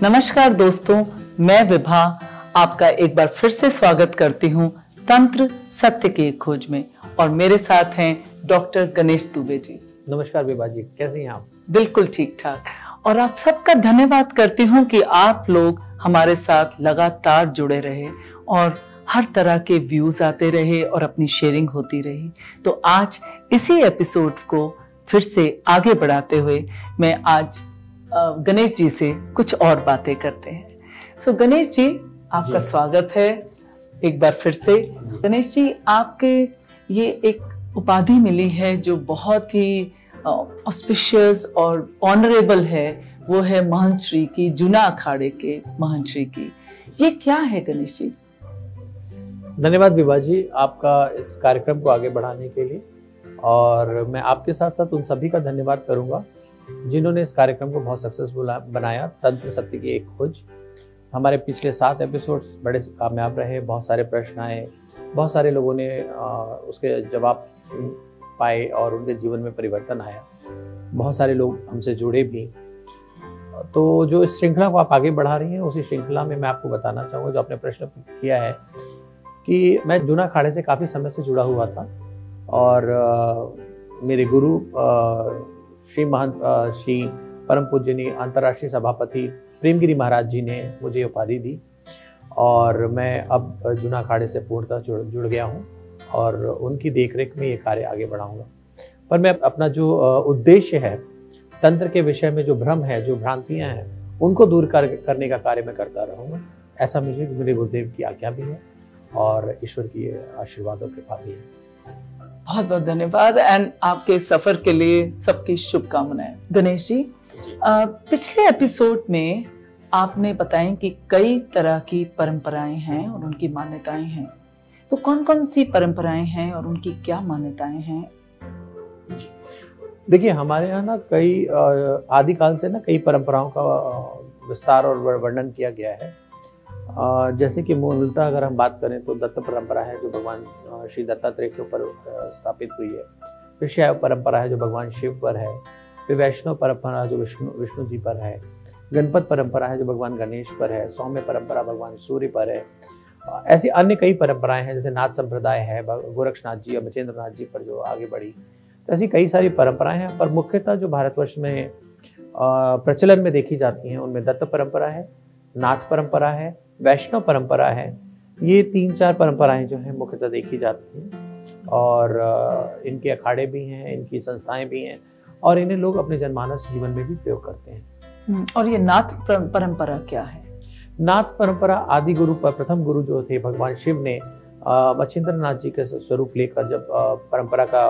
नमस्कार दोस्तों, मैं विभा आपका एक बार फिर से स्वागत करती हूँ तंत्र सत्य की खोज में। और मेरे साथ हैं डॉक्टर गणेश दुबे जी। नमस्कार विभा जी, कैसी हैं आप? बिल्कुल ठीक ठाक। और आप सबका धन्यवाद करती हूँ कि आप लोग हमारे साथ लगातार जुड़े रहे और हर तरह के व्यूज आते रहे और अपनी शेयरिंग होती रही। तो आज इसी एपिसोड को फिर से आगे बढ़ाते हुए मैं आज गणेश जी से कुछ और बातें करते हैं। सो गणेश जी, आपका स्वागत है एक बार फिर से। गणेश जी, आपके ये एक उपाधि मिली है जो बहुत ही ऑस्पिशियस और ऑनरेबल है, वो है महंत श्री की, जूना अखाड़े के महंत श्री की। ये क्या है गणेश जी? धन्यवाद विभा जी, आपका इस कार्यक्रम को आगे बढ़ाने के लिए। और मैं आपके साथ साथ उन सभी का धन्यवाद करूंगा जिन्होंने इस कार्यक्रम को बहुत सक्सेसफुल बनाया। तंत्र सत्य की एक खोज, हमारे पिछले 7 एपिसोड्स बड़े कामयाब रहे। बहुत सारे प्रश्न आए, बहुत सारे लोगों ने उसके जवाब पाए और उनके जीवन में परिवर्तन आया। बहुत सारे लोग हमसे जुड़े भी। तो जो इस श्रृंखला को आप आगे बढ़ा रही हैं, उसी श्रृंखला में मैं आपको बताना चाहूँगा, जो आपने प्रश्न किया है, कि मैं जूना अखाड़े से काफ़ी समय से जुड़ा हुआ था। और मेरे गुरु श्री महंत श्री परम पूजनीय अंतर्राष्ट्रीय सभापति प्रेमगिरी महाराज जी ने मुझे उपाधि दी और मैं अब जूना अखाड़े से पूर्णतः जुड़ गया हूँ और उनकी देखरेख में ये कार्य आगे बढ़ाऊंगा। पर मैं अपना जो उद्देश्य है, तंत्र के विषय में जो भ्रम है, जो भ्रांतियाँ हैं, उनको दूर करने का कार्य मैं करता रहूँगा। ऐसा मुझे मेरे गुरुदेव की आज्ञा भी है और ईश्वर की आशीर्वाद और कृपा भी है। बहुत बहुत धन्यवाद एंड आपके सफर के लिए सबकी शुभकामनाएं। गणेश जी, पिछले एपिसोड में आपने बताया कि कई तरह की परंपराएं हैं और उनकी मान्यताएं हैं। तो कौन कौन सी परंपराएं हैं और उनकी क्या मान्यताएं हैं? देखिए, हमारे यहाँ ना कई आदिकाल से ना कई परंपराओं का विस्तार और वर्णन किया गया है। जैसे कि मूलतः अगर हम बात करें तो दत्त परंपरा है जो भगवान श्री दत्तात्रेय के ऊपर स्थापित हुई है। फिर शैव परंपरा है जो भगवान शिव पर है। फिर वैष्णव परंपरा जो विष्णु जी पर है। गणपत परंपरा है जो भगवान गणेश पर है। सौम्य परंपरा भगवान सूर्य पर है। ऐसी अन्य कई परंपराएं हैं, जैसे नाथ संप्रदाय है गोरक्षनाथ जी और मचेंद्र नाथ जी पर जो आगे बढ़ी। तो ऐसी कई सारी परंपराएं हैं, पर मुख्यतः जो भारतवर्ष में प्रचलन में देखी जाती हैं उनमें दत्त परंपरा है, नाथ परंपरा है, वैष्णव परंपरा है। ये 3-4 परंपराएं जो हैं मुख्यतः देखी जाती हैं और इनके अखाड़े भी हैं, इनकी संस्थाएं भी हैं और इन्हें लोग अपने जनमानस जीवन में भी प्रयोग करते हैं। और ये नाथ परंपरा क्या है? नाथ परंपरा आदि गुरु प्रथम गुरु जो थे भगवान शिव ने मच्छिंद्र नाथ जी के स्वरूप लेकर जब परंपरा का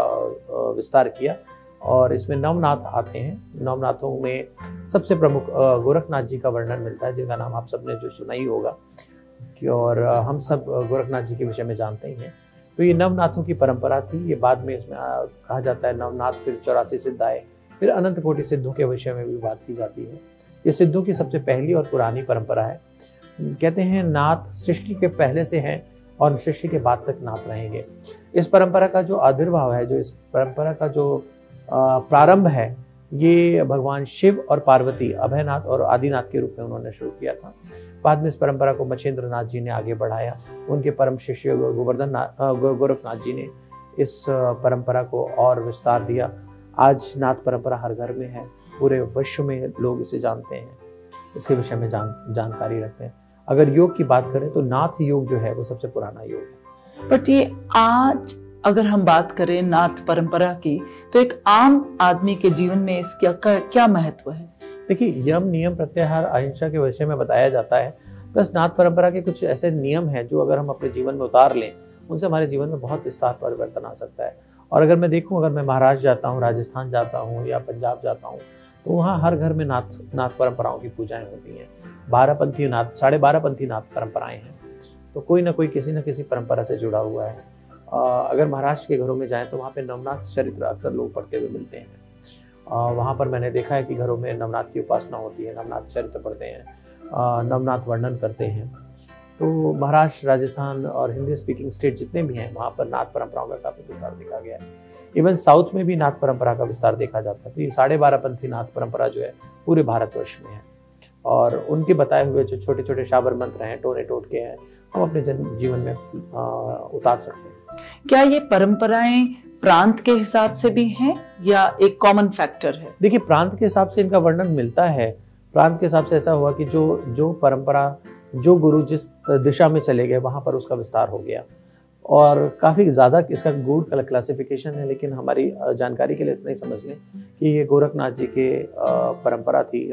विस्तार किया और इसमें नवनाथ आते हैं। नवनाथों में सबसे प्रमुख गोरखनाथ जी का वर्णन मिलता है, जिनका नाम आप सबने जो सुना ही होगा और हम सब गोरखनाथ जी के विषय में जानते ही हैं। तो ये नवनाथों की परंपरा थी। ये बाद में इसमें कहा जाता है नवनाथ, फिर 84 सिद्ध आए, फिर अनंत कोटि सिद्धों के विषय में भी बात की जाती है। ये सिद्धों की सबसे पहली और पुरानी परंपरा है। कहते हैं नाथ सृष्टि के पहले से हैं और सृष्टि के बाद तक नाथ रहेंगे। इस परंपरा का जो आविर्भाव है, जो इस परंपरा का जो प्रारंभ है, ये भगवान शिव और पार्वती अभयनाथ और आदिनाथ के रूप में उन्होंने शुरू किया था। बाद में इस परंपरा को मच्छिंद्र नाथ जी ने आगे बढ़ाया। उनके परम शिष्य गोरखनाथ जी ने इस परंपरा को और विस्तार दिया। आज नाथ परंपरा हर घर में है, पूरे विश्व में लोग इसे जानते हैं, इसके विषय में जानकारी रखते हैं। अगर योग की बात करें तो नाथ योग जो है वो सबसे पुराना योग है। बट ये आज अगर हम बात करें नाथ परंपरा की, तो एक आम आदमी के जीवन में इसका क्या महत्व है? देखिए, यम नियम प्रत्याहार अहिंसा के विषय में बताया जाता है। प्लस नाथ परंपरा के कुछ ऐसे नियम हैं जो अगर हम अपने जीवन में उतार लें, उनसे हमारे जीवन में बहुत विस्तार परिवर्तन आ सकता है। और अगर मैं देखूं, अगर मैं महाराष्ट्र जाता हूं, राजस्थान जाता हूं या पंजाब जाता हूं, तो वहाँ हर घर में नाथ परंपराओं की पूजाएं होती हैं। 12पंथी नाथ, 12.5पंथी नाथ परंपराएं हैं। तो कोई ना कोई किसी न किसी परंपरा से जुड़ा हुआ है। अगर महाराष्ट्र के घरों में जाएं तो वहाँ पे नवनाथ चरित्र अक्सर लोग पढ़ते हुए मिलते हैं। वहाँ पर मैंने देखा है कि घरों में नवनाथ की उपासना होती है, नवनाथ चरित्र पढ़ते हैं, नवनाथ वर्णन करते हैं। तो महाराष्ट्र, राजस्थान और हिंदी स्पीकिंग स्टेट जितने भी हैं, वहाँ पर नाथ परंपराओं का काफ़ी विस्तार देखा गया है। इवन साउथ में भी नाथ परंपरा का विस्तार देखा जाता है। तो ये 12.5पंथी नाथ परंपरा जो है पूरे भारतवर्ष में है और उनके बताए हुए जो छोटे छोटे शाबर मंत्र हैं, टोने टोटके हैं, हम अपने जीवन में उतार सकते हैं। क्या ये परंपराएं प्रांत के हिसाब से भी हैं या एक कॉमन फैक्टर है? देखिए, प्रांत के हिसाब से इनका वर्णन मिलता है। प्रांत के हिसाब से ऐसा हुआ कि जो परंपरा, जो गुरु जिस दिशा में चले गए वहाँ पर उसका विस्तार हो गया, और काफ़ी ज़्यादा इसका गूढ़ क्लासिफिकेशन है, लेकिन हमारी जानकारी के लिए इतना ही समझ लें कि ये गोरखनाथ जी के परंपरा थी,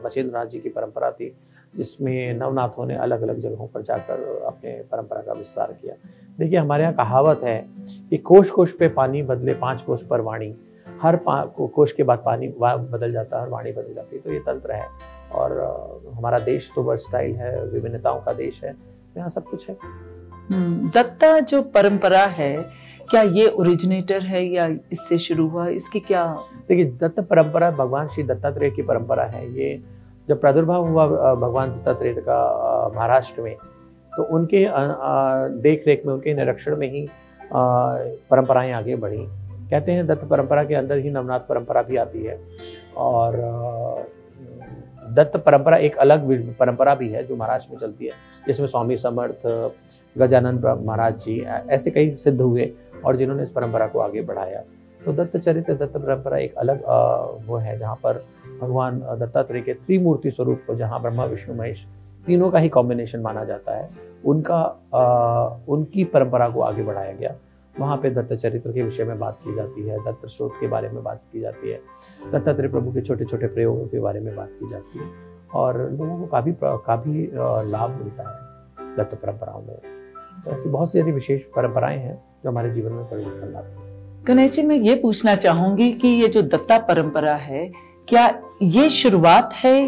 मछेंद्र नाथ जी की परंपरा थी, जिसमें नवनाथों ने अलग अलग जगहों पर जाकर अपने परंपरा का विस्तार किया। देखिए, हमारे यहाँ कहावत है कि कोश कोश पे पानी बदले 5 कोश पर वाणी, हर कोश के बाद पानी बदल जाता है और वाणी बदल जाती है। तो ये तंत्र है, और हमारा देश तो वर्सटाइल है, विभिन्नताओं का देश है, यहाँ सब कुछ है। दत्ता जो परंपरा है, क्या ये ओरिजिनेटर है या इससे शुरू हुआ, इसकी क्या? देखिए, दत्त परंपरा भगवान श्री दत्तात्रेय की परंपरा है। ये जब प्रादुर्भाव हुआ भगवान दत्तात्रेय का महाराष्ट्र में, तो उनके देख रेख में, उनके निरीक्षण में ही परंपराएं आगे बढ़ी। कहते हैं दत्त परंपरा के अंदर ही नवनाथ परंपरा भी आती है, और दत्त परंपरा एक अलग परंपरा भी है जो महाराष्ट्र में चलती है, जिसमें स्वामी समर्थ, गजानन महाराज जी ऐसे कई सिद्ध हुए और जिन्होंने इस परंपरा को आगे बढ़ाया। तो दत्त चरित्र, दत्त परंपरा एक अलग वो है, जहाँ पर भगवान दत्तात्रेय के त्रिमूर्ति स्वरूप को, जहाँ ब्रह्मा विष्णु महेश तीनों का ही कॉम्बिनेशन माना जाता है, उनकी परंपरा को आगे बढ़ाया गया। वहाँ पे दत्त चरित्र के विषय में बात की जाती है, दत्त स्रोत के बारे में बात की जाती है, दत्तात्रेय प्रभु के छोटे छोटे प्रयोगों के बारे में बात की जाती है, और लोगों को काफ़ी लाभ मिलता है दत्त परंपराओं में। तो ऐसी बहुत सी विशेष परंपराएं हैं जो हमारे जीवन में परिवर्तन लाती हैं। गणेश जी, मैं ये पूछना चाहूंगी कि ये जो दत्ता परंपरा है, क्या ये शुरुआत है?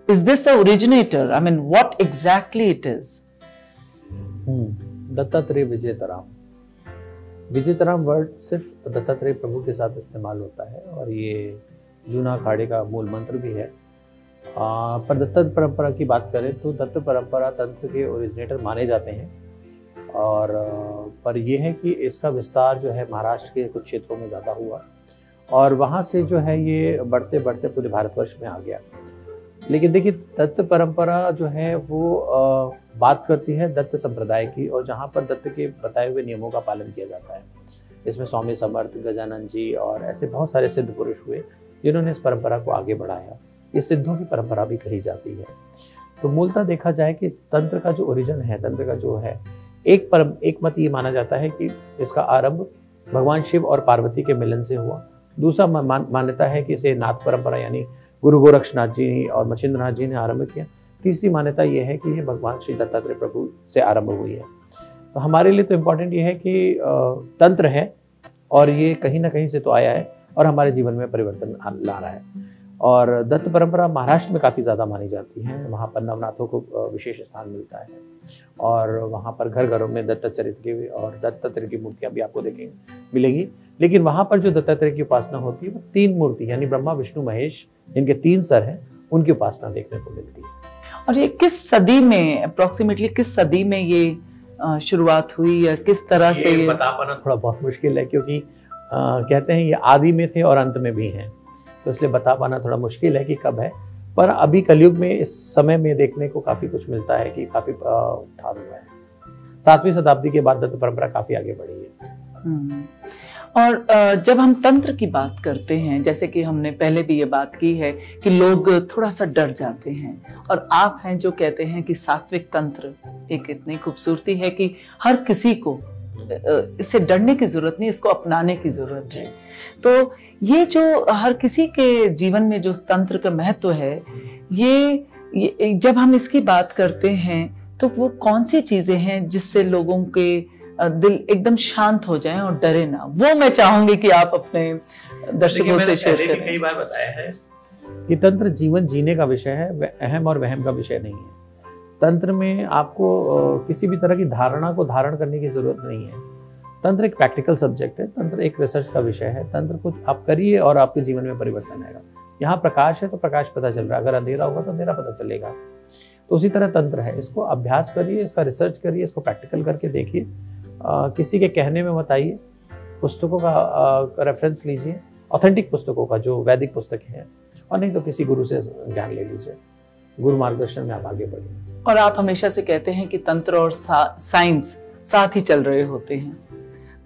Is this the originator? I mean, what exactly it is? Dattatreya Vijayatram. Vijayatram word सिर्फ दत्तात्रेय प्रभु के साथ इस्तेमाल होता है, और ये जूना अखाड़े का मूल मंत्र भी है। पर दत्त परंपरा की बात करें तो दत्त परंपरा तंत्र के ओरिजिनेटर माने जाते हैं, और पर यह है कि इसका विस्तार जो है महाराष्ट्र के कुछ क्षेत्रों में ज़्यादा हुआ, और वहाँ से जो है ये बढ़ते बढ़ते पूरे भारतवर्ष में आ गया। लेकिन देखिए, दत्त परंपरा जो है वो बात करती है दत्त संप्रदाय की, और जहाँ पर दत्त के बताए हुए नियमों का पालन किया जाता है। इसमें स्वामी समर्थ, गजानन जी और ऐसे बहुत सारे सिद्ध पुरुष हुए जिन्होंने इस परंपरा को आगे बढ़ाया। ये सिद्धों की परंपरा भी कही जाती है। तो मूलतः देखा जाए कि तंत्र का जो ओरिजिन है, तंत्र का जो है, एक मत ये माना जाता है कि इसका आरंभ भगवान शिव और पार्वती के मिलन से हुआ। दूसरा मान्यता है कि इसे नाथ परंपरा यानी गुरु गोरक्षनाथ जी और मछेंद्र नाथ जी ने आरंभ किया। तीसरी मान्यता यह है कि यह भगवान श्री दत्तात्रेय प्रभु से आरंभ हुई है। तो हमारे लिए तो इम्पोर्टेंट ये है कि तंत्र है, और ये कहीं ना कहीं से तो आया है और हमारे जीवन में परिवर्तन ला रहा है। और दत्त परंपरा महाराष्ट्र में काफ़ी ज़्यादा मानी जाती है। वहाँ पर नवनाथों को विशेष स्थान मिलता है, और वहाँ पर घर घरों में दत्त चरित्र की और दत्तात्रेय की मूर्तियाँ भी आपको मिलेगी। लेकिन वहाँ पर जो दत्तात्रेय की उपासना होती है वो 3 मूर्ति यानी ब्रह्मा विष्णु महेश, जिनके 3 सर हैं, उनकी उपासना देखने को मिलती है। और ये किस सदी में, अप्रोक्सीमेटली किस सदी में ये शुरुआत हुई, या किस तरह से ये बता पाना थोड़ा बहुत मुश्किल है, क्योंकि कहते हैं ये आदि में थे और अंत में भी हैं, तो इसलिए बता पाना थोड़ा मुश्किल है कि कब है। पर अभी कलयुग में इस समय में देखने को काफ़ी कुछ मिलता है कि काफ़ी उठाव हुआ है। 7वीं शताब्दी के बाद दत्त परंपरा काफ़ी आगे बढ़ी है। और जब हम तंत्र की बात करते हैं, जैसे कि हमने पहले भी ये बात की है कि लोग थोड़ा सा डर जाते हैं, और आप हैं जो कहते हैं कि सात्विक तंत्र एक इतनी खूबसूरती है कि हर किसी को इससे डरने की जरूरत नहीं, इसको अपनाने की जरूरत है। तो ये जो हर किसी के जीवन में जो तंत्र का महत्व है, ये जब हम इसकी बात करते हैं तो वो कौन सी चीजें हैं जिससे लोगों के दिल एकदम शांत हो जाएं और डरे ना? वो मैं चाहूंगी कि आप अपने दर्शकों से शेयर करें। कई बार बताया है कि तंत्र जीवन जीने का विषय है, अहम और वहम का विषय नहीं है। तंत्र में आपको किसी भी तरह की धारणा को धारण करने की जरूरत नहीं है। तंत्र एक प्रैक्टिकल सब्जेक्ट है, तंत्र एक रिसर्च का विषय है। तंत्र को आप करिए और आपके जीवन में परिवर्तन आएगा। यहाँ प्रकाश है तो प्रकाश पता चल रहा है, अगर अंधेरा होगा तो अंधेरा पता चलेगा। तो उसी तरह तंत्र है, इसको अभ्यास करिए, इसका रिसर्च करिए, इसको प्रैक्टिकल करके देखिए। किसी के कहने में मत आइए, पुस्तकों का रेफरेंस लीजिए, ऑथेंटिक पुस्तकों का, जो वैदिक पुस्तकें हैं, और नहीं तो किसी गुरु से ज्ञान ले लीजिए। गुरु मार्गदर्शन में आप आगे बढ़िए। और आप हमेशा से कहते हैं कि तंत्र और साइंस साथ ही चल रहे होते हैं,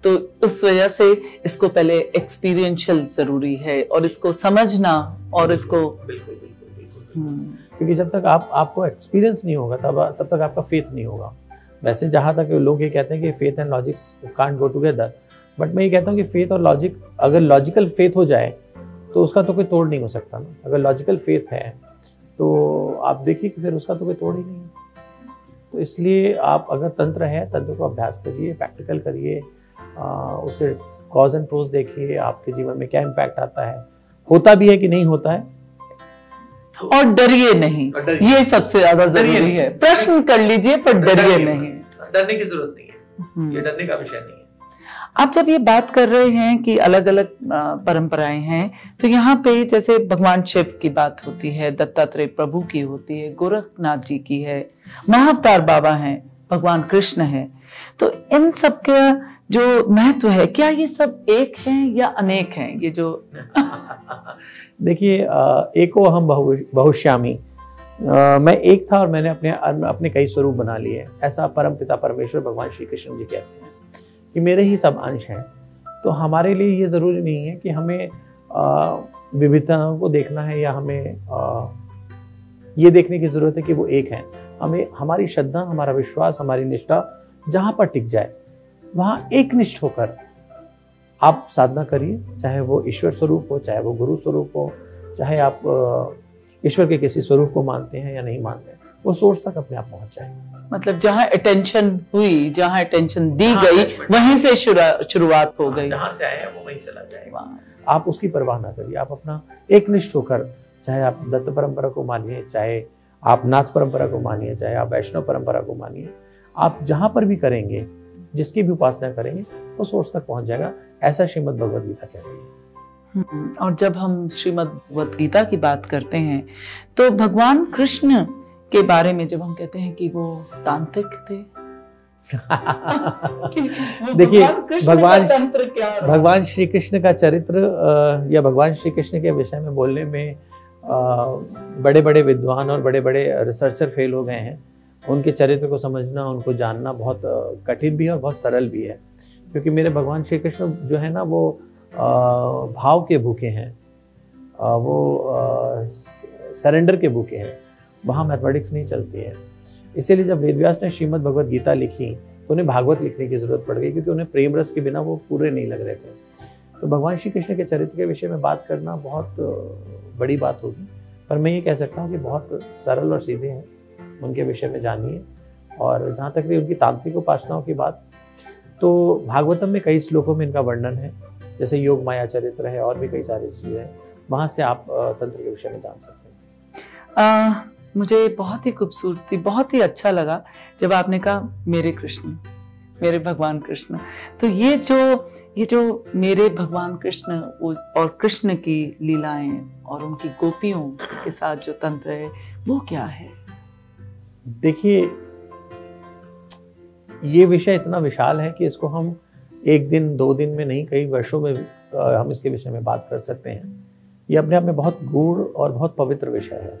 तो उस वजह से इसको पहले एक्सपीरियंशियल जरूरी है और इसको समझना और इसको बिल्कुल क्योंकि जब तक आपको एक्सपीरियंस नहीं होगा तब तक आपका फेथ नहीं होगा। वैसे जहाँ तक लोग ये कहते हैं कि faith and logic can't go together, but मैं ये कहता हूँ कि फेथ और लॉजिक, अगर लॉजिकल फेथ हो जाए तो उसका तो कोई तोड़ नहीं हो सकता ना। अगर लॉजिकल फेथ है तो आप देखिए कि फिर उसका तो कोई तोड़ ही नहीं है। तो इसलिए आप अगर तंत्र है, तंत्र को अभ्यास करिए, प्रैक्टिकल करिए, उसके कॉज एंड प्रोज देखिए, आपके जीवन में क्या इम्पैक्ट आता है, होता भी है कि नहीं होता है, और डरिए नहीं। ये सबसे ज्यादा जरूरी है। प्रश्न कर लीजिए पर डरिए नहीं। डरने की जरूरत नहीं है, ये डरने का विषय नहीं है। आप जब ये बात कर रहे हैं कि अलग अलग परंपराएं हैं, तो यहाँ पे जैसे भगवान शिव की बात होती है, दत्तात्रेय प्रभु की होती है, गोरखनाथ जी की है, महाअवतार बाबा हैं, भगवान कृष्ण है, तो इन सब का जो महत्व है, क्या ये सब एक हैं या अनेक हैं? ये जो देखिए, एको हम बहुश्यामी, मैं एक था और मैंने अपने कई स्वरूप बना लिए। ऐसा परम पिता परमेश्वर भगवान श्री कृष्ण जी कहते हैं कि मेरे ही सब अंश हैं। तो हमारे लिए ये ज़रूरी नहीं है कि हमें विविधताओं को देखना है या हमें ये देखने की ज़रूरत है कि वो एक हैं। हमें हमारी श्रद्धा, हमारा विश्वास, हमारी निष्ठा जहाँ पर टिक जाए वहाँ एक निष्ठ होकर आप साधना करिए, चाहे वो ईश्वर स्वरूप हो, चाहे वो गुरु स्वरूप हो, चाहे आप ईश्वर के किसी स्वरूप को मानते हैं या नहीं मानते हैं, वो सोर्स तक अपने आप पहुंच जाएंगे। मतलब जहाँ अटेंशन हुई, जहाँ अटेंशन दी गई, वहीं से शुरुआत हो गई, जहाँ से आए वो वहीं चला जाएगा। आप उसकी परवाह ना करिए, आप अपना एक निष्ठ होकर, चाहे आप दत्त परंपरा को मानिए, चाहे आप नाथ परंपरा को मानिए, चाहे आप वैष्णव परंपरा को मानिए, आप जहाँ पर भी करेंगे, जिसकी भी उपासना करेंगे, वो सोर्स तक पहुंच जाएगा। ऐसा श्रीमद् भगवद गीता कहती है। और जब हम श्रीमद् भगवद गीता की बात करते हैं तो भगवान कृष्ण के बारे में जब हम कहते हैं कि वो तांत्रिक थे देखिए, भगवान श्री कृष्ण का चरित्र या भगवान श्री कृष्ण के विषय में बोलने में बड़े बड़े विद्वान और बड़े बड़े रिसर्चर फेल हो गए हैं। उनके चरित्र को समझना, उनको जानना बहुत कठिन भी है और बहुत सरल भी है, क्योंकि मेरे भगवान श्री कृष्ण जो है ना, वो भाव के भूखे हैं, वो सरेंडर के भूखे हैं। वहाँ मैथमेटिक्स नहीं चलती है। इसीलिए जब वेदव्यास ने श्रीमद् भगवद गीता लिखी तो उन्हें भागवत लिखने की जरूरत पड़ गई, क्योंकि उन्हें प्रेम रस के बिना वो पूरे नहीं लग रहे थे। तो भगवान श्री कृष्ण के चरित्र के विषय में बात करना बहुत बड़ी बात होगी, पर मैं ये कह सकता हूँ कि बहुत सरल और सीधे हैं। उनके विषय में जानिए। और जहाँ तक भी उनकी तांत्रिक उपासनाओं की बात, तो भागवतम में कई श्लोकों में इनका वर्णन है, जैसे योग माया चरित्र है और भी कई सारी चीज़ें हैं, वहाँ से आप तंत्र के विषय में जान सकते हैं। मुझे बहुत ही खूबसूरती, बहुत ही अच्छा लगा जब आपने कहा मेरे कृष्ण, मेरे भगवान कृष्ण। तो ये जो मेरे भगवान कृष्ण और कृष्ण की लीलाएं और उनकी गोपियों के साथ जो तंत्र है, वो क्या है? देखिए, ये विषय इतना विशाल है कि इसको हम एक दिन दो दिन में नहीं, कई वर्षों में हम इसके विषय में बात कर सकते हैं। ये अपने आप में बहुत गूढ़ और बहुत पवित्र विषय है।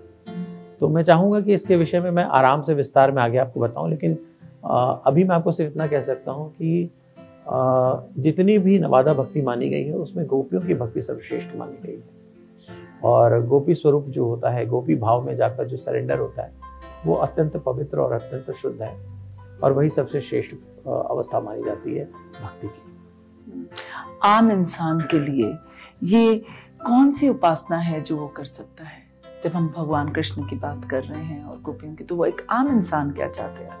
तो मैं चाहूँगा कि इसके विषय में मैं आराम से विस्तार में आगे आपको बताऊं, लेकिन अभी मैं आपको सिर्फ इतना कह सकता हूँ कि जितनी भी नवादा भक्ति मानी गई है, उसमें गोपियों की भक्ति सर्वश्रेष्ठ मानी गई है। और गोपी स्वरूप जो होता है, गोपी भाव में जाकर जो सरेंडर होता है, वो अत्यंत पवित्र और अत्यंत शुद्ध है, और वही सबसे श्रेष्ठ अवस्था मानी जाती है भक्ति की। आम इंसान के लिए ये कौन सी उपासना है जो वो कर सकता है? जब हम भगवान कृष्ण की बात कर रहे हैं और गोपियों की, तो वो एक आम इंसान क्या चाहते हैं?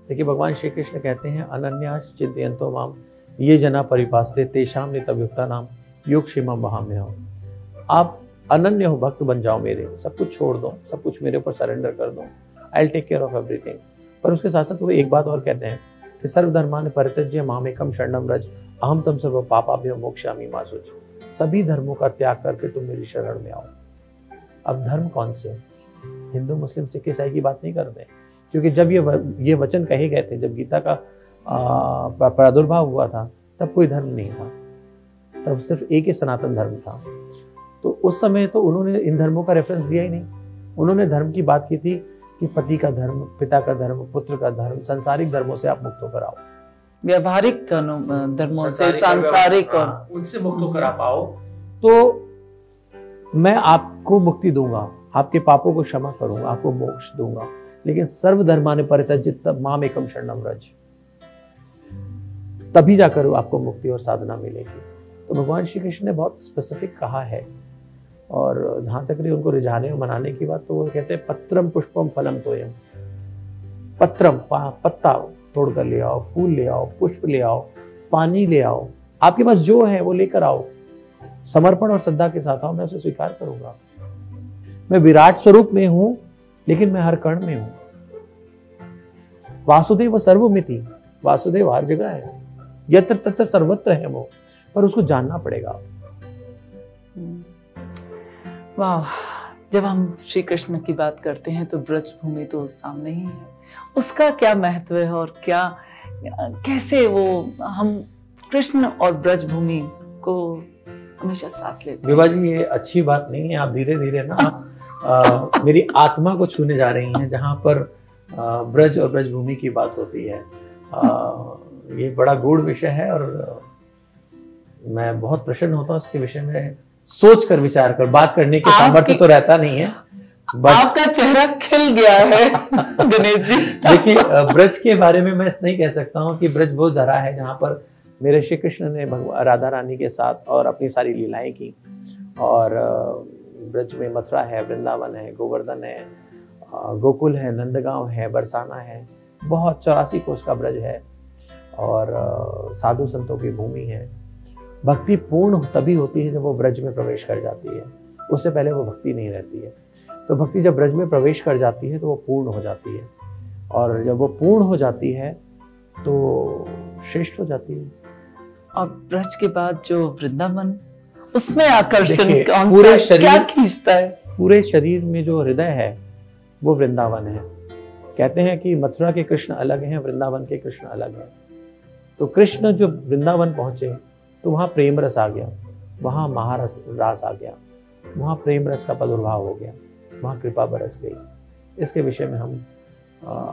देखिए, भगवान श्री कृष्ण कहते हैं, अनन्यास चिन्तयन्तो माम ये जना परिपासते तेषां नित्ययुक्ता नाम योग क्षेमम वहाम्यहम्। आप अनन्य हो, भक्त बन जाओ मेरे, सब कुछ छोड़ दो, सब कुछ मेरे ऊपर सरेंडर कर दो, I will take care of everything. पर उसके साथ साथ वो एक बात और कहते हैं कि सर्वधर्मान् परित्यज्य मामेकं शरणं व्रज अहम तम सर्व पापाभ्यो मोक्षयामि मा शुचि। सभी धर्मों का त्याग करके तुम मेरी शरण में आओ। अब धर्म कौन से? हिंदू मुस्लिम सिख ईसाई की बात नहीं करते, क्योंकि जब ये वचन कहे गए थे, जब गीता का प्रादुर्भाव हुआ था, तब कोई धर्म नहीं था, तब सिर्फ एक ही सनातन धर्म था। तो उस समय तो उन्होंने इन धर्मों का रेफरेंस दिया ही नहीं। उन्होंने धर्म की बात की थी कि पति का धर्म, पिता का धर्म, पुत्र का धर्म, सांसारिक धर्मों से आप मुक्त होकर आओ, व्यवहारिक धर्मों से, सांसारिक और उनसे मुक्त होकर आप आओ तो मैं आपको मुक्ति दूंगा, आपके पापों को क्षमा करूंगा, आपको मोक्ष दूंगा, लेकिन सर्वधर्मानि परित्यज्य माम एकम शरणम व्रज, तभी जाकर आपको मुक्ति और साधना मिलेगी। तो भगवान श्री कृष्ण ने बहुत स्पेसिफिक कहा है। और जहां तक रही उनको रिझाने और मनाने की बात, तो वो कहते हैं पत्रम पुष्पम फलम तोयम, पत्रम पत्ता तोड़ कर ले आओ, फूल ले आओ, पुष्प ले आओ, पानी ले आओ, आपके पास जो है वो लेकर आओ, समर्पण और श्रद्धा के साथ आओ, मैं उसे स्वीकार करूंगा। मैं विराट स्वरूप में हूं, लेकिन मैं हर कण में हूं। वासुदेव सर्वमिति, वासुदेव हर जगह है, यत्र तत्र सर्वत्र है वो, पर उसको जानना पड़ेगा। वाह, जब हम श्री कृष्ण की बात करते हैं तो ब्रज भूमि तो सामने ही है, उसका क्या महत्व है और क्या कैसे वो हम कृष्ण और ब्रज भूमि को हमेशा साथ लेते हैं। विभा जी, ये अच्छी बात नहीं है, आप धीरे धीरे ना मेरी आत्मा को छूने जा रही हैं, जहां पर ब्रज और ब्रज भूमि की बात होती है। ये बड़ा गूढ़ विषय है और मैं बहुत प्रसन्न होता हूँ इसके विषय में सोच कर, विचार कर। बात करने के सामर्थ्य तो रहता नहीं है, आपका चेहरा खिल गया है गणेश जी। देखिए, ब्रज के बारे में मैं नहीं कह सकता हूँ कि ब्रज वो धरा है जहाँ पर मेरे श्री कृष्ण ने भगवान राधा रानी के साथ और अपनी सारी लीलाएं की। और ब्रज में मथुरा है, वृंदावन है, गोवर्धन है, गोकुल है, नंदगांव है, बरसाना है, बहुत 84 कोस का ब्रज है और साधु संतों की भूमि है। भक्ति पूर्ण तभी होती है जब वो ब्रज में प्रवेश कर जाती है, उससे पहले वो भक्ति नहीं रहती है। तो भक्ति जब ब्रज में प्रवेश कर जाती है तो वो पूर्ण हो जाती है, और जब वो पूर्ण हो जाती है तो श्रेष्ठ हो जाती है। और ब्रज के बाद जो वृंदावन, उसमें आकर्षण कौन पूरे सा, क्या खींचता है? पूरे शरीर में जो हृदय है वो वृंदावन है। कहते हैं कि मथुरा के कृष्ण अलग हैं, वृंदावन के कृष्ण अलग हैं। तो कृष्ण जो वृंदावन पहुंचे तो वहाँ प्रेम रस आ गया, वहाँ महारस रास आ गया, वहाँ प्रेम रस का प्रादुर्भाव हो गया, वहाँ कृपा बरस गई। इसके विषय में हम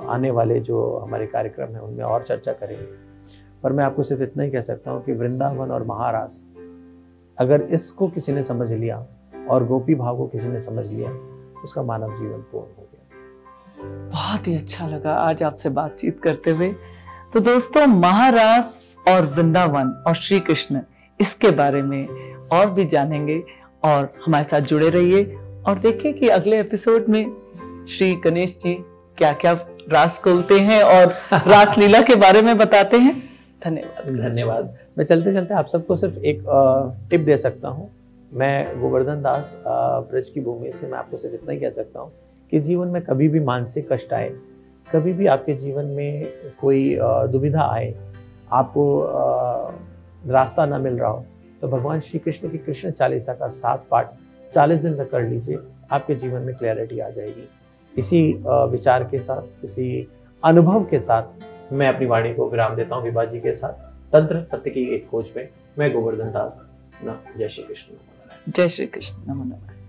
आने वाले जो हमारे कार्यक्रम हैं उनमें और चर्चा करेंगे, पर मैं आपको सिर्फ इतना ही कह सकता हूँ कि वृंदावन और महारास, अगर इसको किसी ने समझ लिया और गोपी भाव को किसी ने समझ लिया, उसका मानव जीवन पूर्ण हो गया। बहुत ही अच्छा लगा आज आपसे बातचीत करते हुए। तो दोस्तों, महारास और वृंदावन और श्री कृष्ण, इसके बारे में और भी जानेंगे और हमारे साथ जुड़े रहिए और देखिए कि अगले एपिसोड में श्री गणेश जी क्या क्या रास खोलते हैं और रास लीला के बारे में बताते हैं। धन्यवाद। धन्यवाद। मैं चलते चलते आप सबको सिर्फ एक टिप दे सकता हूँ। मैं गोवर्धन दास ब्रज की भूमि से मैं आपको सिर्फ इतना ही कह सकता हूँ कि जीवन में कभी भी मानसिक कष्ट आए, कभी भी आपके जीवन में कोई दुविधा आए, आपको रास्ता ना मिल रहा हो, तो भगवान श्री कृष्ण की कृष्ण चालीसा का 7 पाठ 40 दिन तक कर लीजिए, आपके जीवन में क्लैरिटी आ जाएगी। इसी विचार के साथ, इसी अनुभव के साथ मैं अपनी वाणी को विराम देता हूँ विभा जी के साथ। तंत्र सत्य की एक खोज में मैं गोवर्धन दास। जय श्री कृष्ण। जय श्री कृष्ण। नमो नमः।